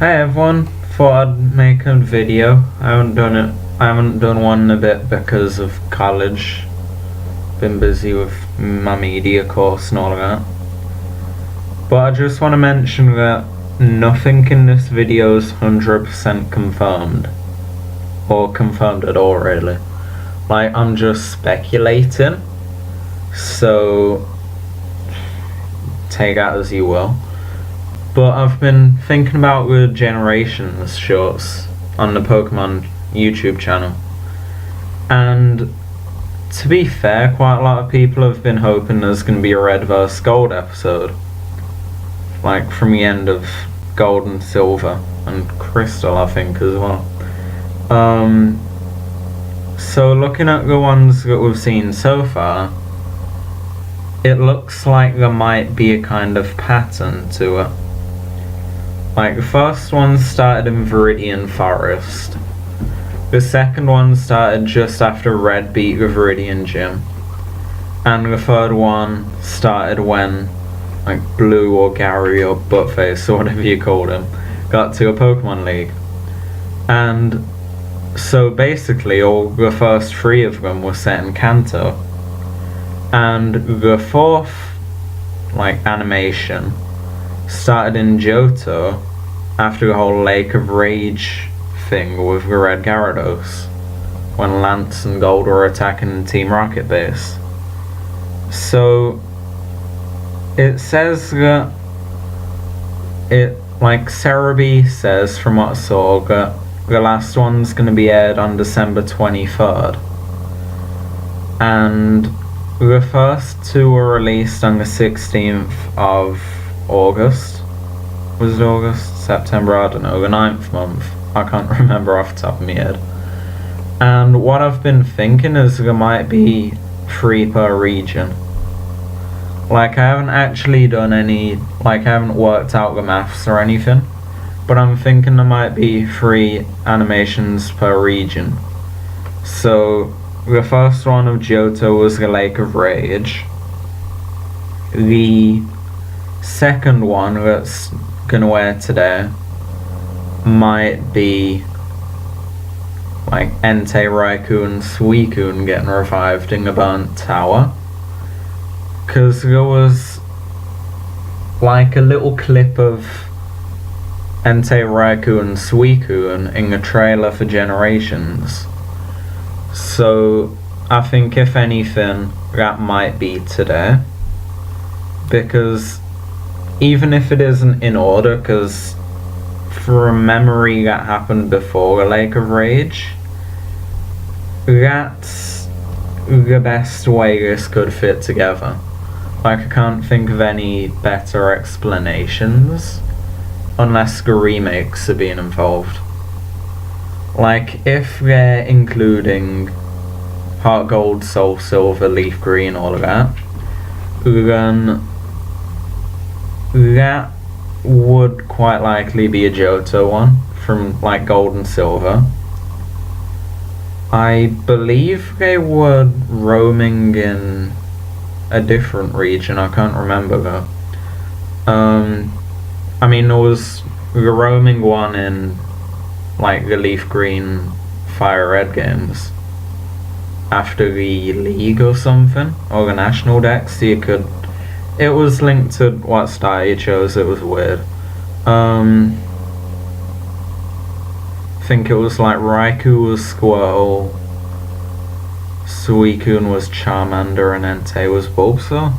Hey everyone, thought I'd make a video. I haven't done one in a bit because of college. Been busy with my media course and all of that. But I just want to mention that nothing in this video is 100% confirmed. Or confirmed at all, really. Like, I'm just speculating. So, take that as you will. But I've been thinking about the Generations shorts on the Pokemon YouTube channel. And to be fair, quite a lot of people have been hoping there's going to be a Red vs Gold episode. Like from the end of Gold and Silver and Crystal, I think, as well. So looking at the ones that we've seen so far, it looks like there might be a kind of pattern to it. Like, the first one started in Viridian Forest. The second one started just after Red beat the Viridian Gym. And the third one started when, like, Blue or Gary or Buttface or whatever you called him got to a Pokemon League. And so basically all the first three of them were set in Kanto. And the fourth, like, animation started in Johto after the whole Lake of Rage thing with the Red Gyarados, when Lance and Gold were attacking Team Rocket base. So it says that Cerebi says, from what I saw, that the last one's going to be aired on December 23rd. And the first two were released on the 16th of August. Was it August? September? I don't know. The 9th month. I can't remember off the top of my head. And what I've been thinking is there might be 3 per region. Like, I haven't actually done any, like, I haven't worked out the maths or anything, but I'm thinking there might be 3 animations per region. So the first one of Johto was the Lake of Rage. The second one that's gonna air today might be like Entei, Raikou and Suicune getting revived in the burnt tower, because there was like a little clip of Entei, Raikou and Suicune in the trailer for Generations. So I think if anything that might be today, because even if it isn't in order, because from memory that happened before the Lake of Rage, that's the best way this could fit together. Like, I can't think of any better explanations, unless the remakes are being involved. Like, if they're including Heart Gold, Soul Silver, Leaf Green, all of that, then that would quite likely be a Johto one from like Gold and Silver. I believe they were roaming in a different region, I can't remember though. I mean, there was the roaming one in like the Leaf Green Fire Red games after the League or something, or the National Dex, so you could, it was linked to what style you chose. It was weird. I think it was like Raikou was Squirtle, Suicune was Charmander, and Entei was Bulbasaur.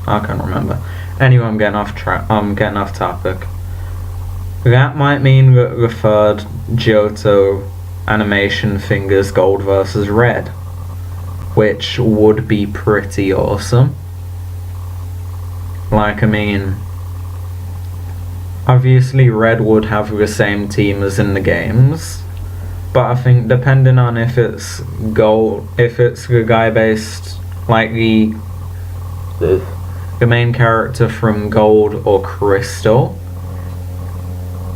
I can't remember. Anyway, I'm getting off topic. That might mean that the third Johto animation fingers Gold versus Red, which would be pretty awesome. Like, I mean, obviously Red would have the same team as in the games, but I think depending on if it's Gold, if it's the guy based, like the main character from Gold or Crystal,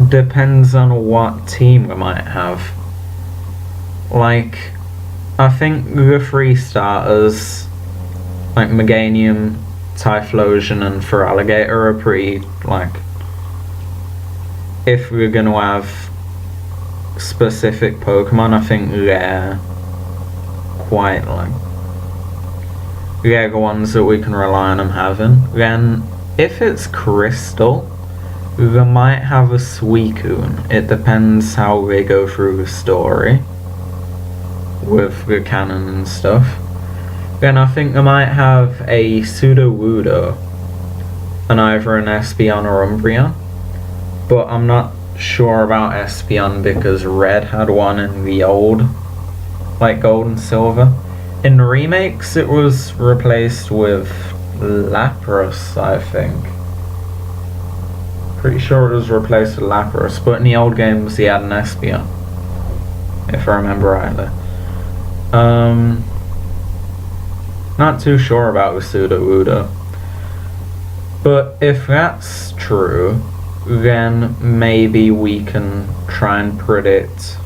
depends on what team we might have. Like, I think the 3 starters, like Meganium, Typhlosion and Feraligatr, are pretty, like, if we're gonna have specific Pokemon, I think they're quite like they're the ones that we can rely on them having. Then if it's Crystal, they might have a Suicune. It depends how they go through the story with the canon and stuff. Then I think they might have a Sudowoodo and either an Espeon or Umbreon, but I'm not sure about Espeon because Red had one in the old, like Gold and Silver. In the remakes it was replaced with Lapras, I think. Pretty sure it was replaced with Lapras, but in the old games he had an Espeon, if I remember rightly. Not too sure about the Sudowoodo. But if that's true, then maybe we can try and predict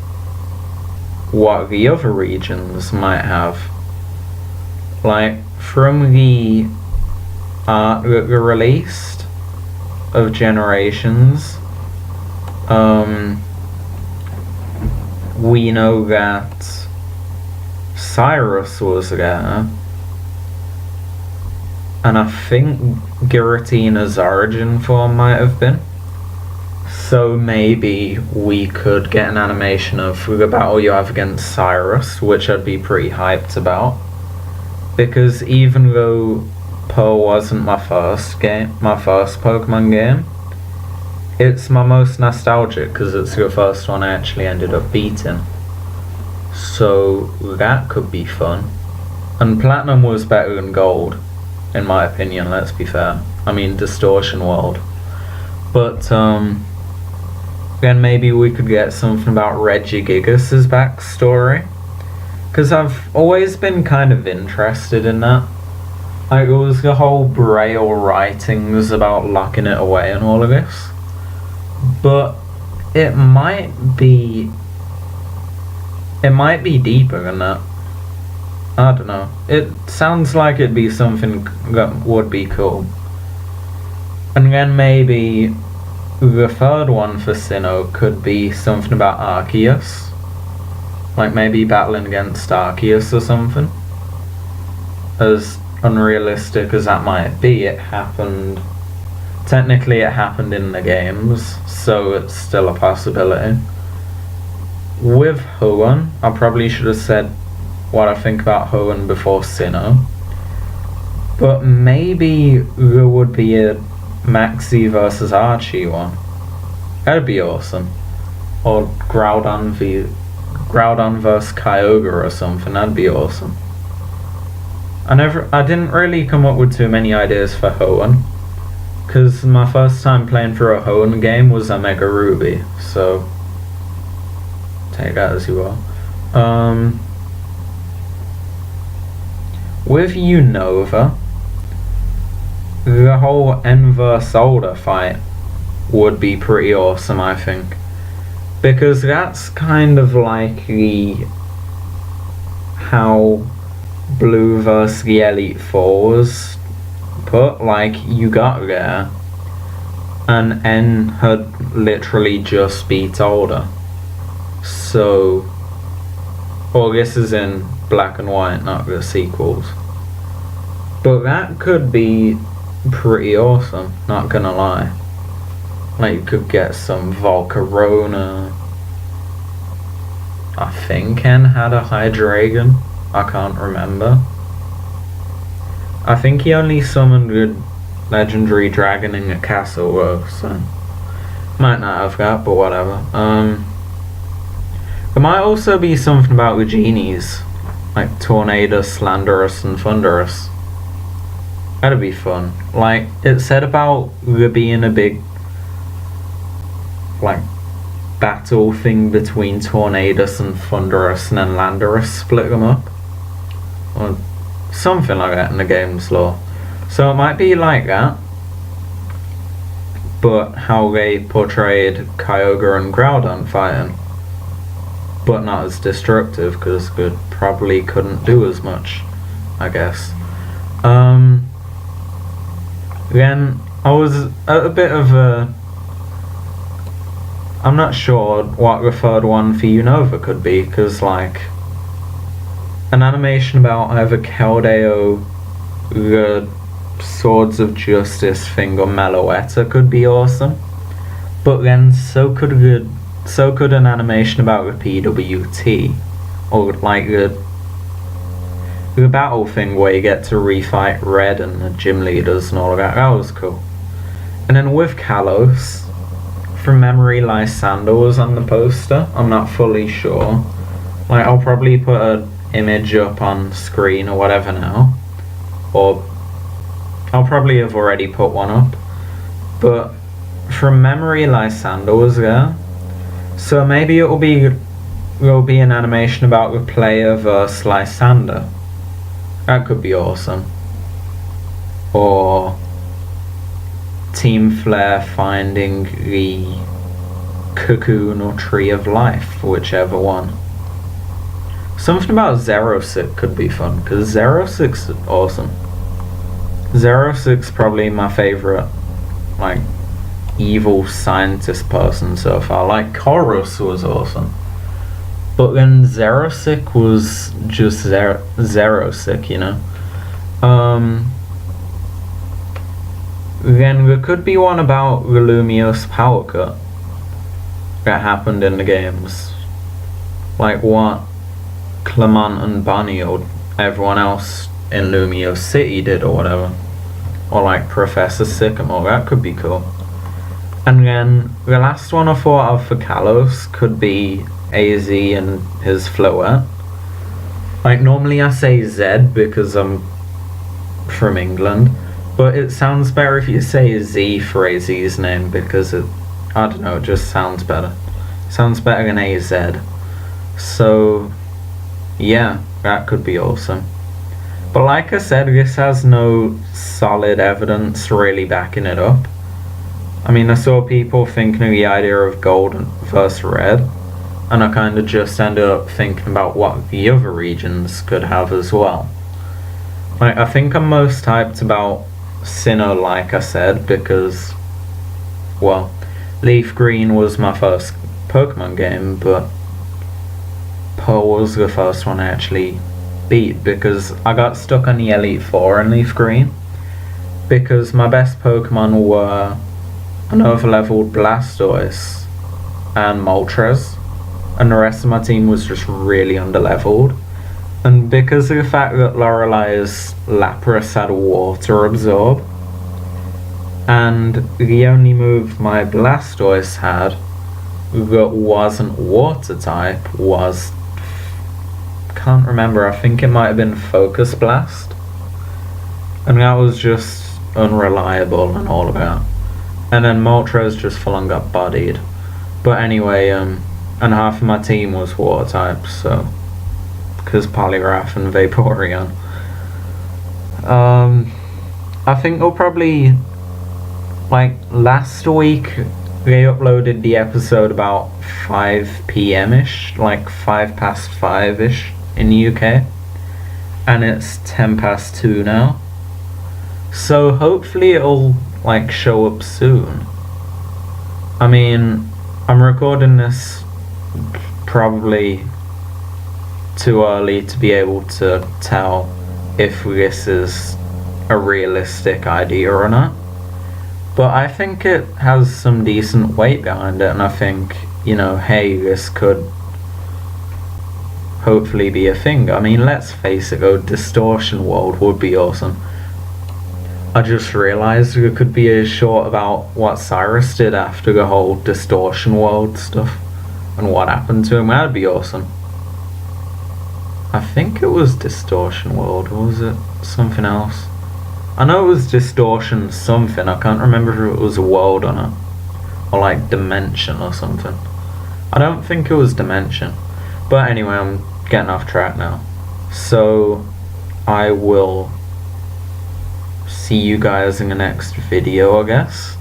what the other regions might have. Like, from the art that were released of Generations, we know that Cyrus was there, and I think Giratina's origin form might have been. So maybe we could get an animation of the battle you have against Cyrus, which I'd be pretty hyped about. Because even though Pearl wasn't my first Pokemon game, it's my most nostalgic because it's the first one I actually ended up beating. So that could be fun. And Platinum was better than Gold, in my opinion, let's be fair. I mean, Distortion World. But then maybe we could get something about Regigigas' backstory, because I've always been kind of interested in that. Like, there was the whole Braille writings about locking it away and all of this, but it might be deeper than that. I don't know. It sounds like it'd be something that would be cool. And then maybe the third one for Sinnoh could be something about Arceus. Like maybe battling against Arceus or something. As unrealistic as that might be, it happened. Technically it happened in the games, so it's still a possibility. With Hoenn, I probably should have said what I think about Hoenn before Sinnoh. But maybe there would be a Maxie versus Archie one. That'd be awesome. Or Groudon versus Kyogre or something. That'd be awesome. I didn't really come up with too many ideas for Hoenn, because my first time playing through a Hoenn game was Omega Ruby, so take that as you will. With Unova, the whole Enver Solder fight would be pretty awesome, I think. Because that's kind of like how Blue vs. the Elite Four was put. Like, you got there, and N had literally just beat Older. So, well, this is in Black and White, not the sequels. But that could be pretty awesome, not gonna lie. Like, you could get some Volcarona. I think Ken had a Hydreigon. I can't remember. I think he only summoned a legendary dragon in a castle though, so might not have that, but whatever. There might also be something about the genies, like Tornadus, Landorus, and Thundurus. That'd be fun. Like, it said about there being a big, like, battle thing between Tornadus and Thundurus, and then Landorus split them up. Or something like that in the game's lore. So it might be like that, but how they portrayed Kyogre and Groudon fighting. But not as destructive, because they probably couldn't do as much, I guess. Then I was at a bit of a I'm not sure what the third one for Unova could be, because, like, an animation about either Keldeo, the Swords of Justice thing, or Meloetta could be awesome. But then so could an animation about the PWT, or like the battle thing where you get to refight Red and the gym leaders and all of that. That was cool. And then with Kalos, from memory, Lysander was on the poster. I'm not fully sure. Like, I'll probably put an image up on screen or whatever now, or I'll probably have already put one up. But from memory, Lysander was there. So maybe there'll be an animation about the player versus Lysander. That could be awesome. Or Team Flare finding the cocoon or tree of life, whichever one. Something about Zerosic could be fun, because Zerosic's awesome. Zerosic's probably my favourite, like, evil scientist person so far. Like, Chorus was awesome. But then Zerosic was just Zerosic, you know? Then there could be one about the Lumiose power cut that happened in the games. Like what Clement and Bunny or everyone else in Lumiose City did or whatever. Or like Professor Sycamore, that could be cool. And then the last one I thought of for Kalos could be AZ and his Floette. Like, normally I say Z because I'm from England, but it sounds better if you say Z for AZ's name, because it, I don't know, it just sounds better. Sounds better than AZ. So, yeah, that could be awesome. But like I said, this has no solid evidence really backing it up. I mean, I saw people thinking of the idea of gold versus red, and I kind of just ended up thinking about what the other regions could have as well. Like, I think I'm most hyped about Sinnoh, like I said, because, well, Leaf Green was my first Pokemon game, but Pearl was the first one I actually beat, because I got stuck on the Elite Four in Leaf Green, because my best Pokemon were an overleveled Blastoise and Moltres, and the rest of my team was just really underleveled. And because of the fact that Lorelai's Lapras had a water absorb, and the only move my Blastoise had that wasn't water type was, can't remember, I think it might have been Focus Blast, and that was just unreliable and all of that. And then Moltres just full on got bodied. But anyway, and half of my team was water types, so, because Poliwrath and Vaporeon. I think they'll probably, like, last week they uploaded the episode about 5 p.m.-ish, like 5 past 5-ish in the UK, and it's 10 past 2 now. So hopefully it'll, like, show up soon. I mean, I'm recording this probably too early to be able to tell if this is a realistic idea or not, but I think it has some decent weight behind it, and I think, you know, hey, this could hopefully be a thing. I mean, let's face it though, Distortion World would be awesome. I just realised there could be a short about what Cyrus did after the whole Distortion World stuff and what happened to him. That'd be awesome. I think it was Distortion World, or was it something else? I know it was Distortion something, I can't remember if it was a world or not, or like Dimension or something. I don't think it was Dimension, but anyway, I'm getting off track now. So I will see you guys in the next video, I guess.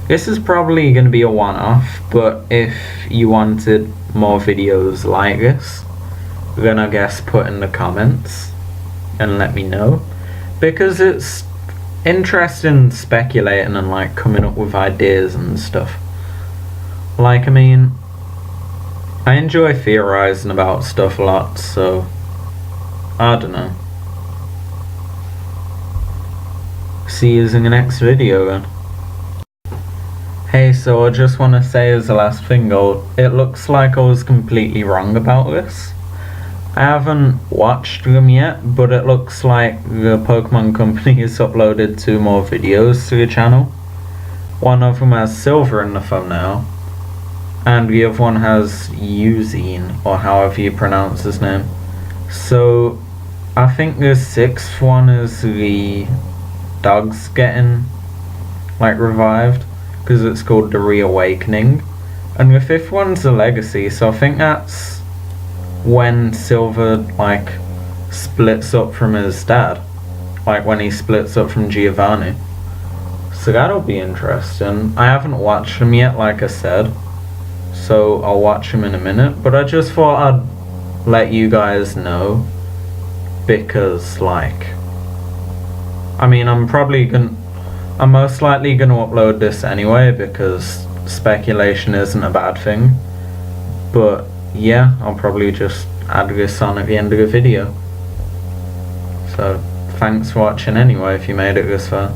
This is probably going to be a one-off, but if you wanted more videos like this, then I guess put in the comments and let me know, because it's interesting speculating and like coming up with ideas and stuff. Like, I mean, I enjoy theorizing about stuff a lot, so I don't know. See you in the next video then. Hey, so I just want to say as the last thing, it looks like I was completely wrong about this. I haven't watched them yet, but it looks like the Pokemon Company has uploaded 2 more videos to the channel. One of them has Silver in the thumbnail, and the other one has Eugene, or however you pronounce his name. So, I think the 6th one is the dogs getting, like, revived, because it's called The Reawakening. And the 5th one's the Legacy, so I think that's when Silver, like, splits up from his dad. Like, when he splits up from Giovanni. So that'll be interesting. I haven't watched them yet, like I said, so I'll watch them in a minute. But I just thought I'd let you guys know, because, like, I mean, I'm most likely gonna upload this anyway, because speculation isn't a bad thing. But yeah, I'll probably just add this on at the end of the video. So thanks for watching anyway, if you made it this far.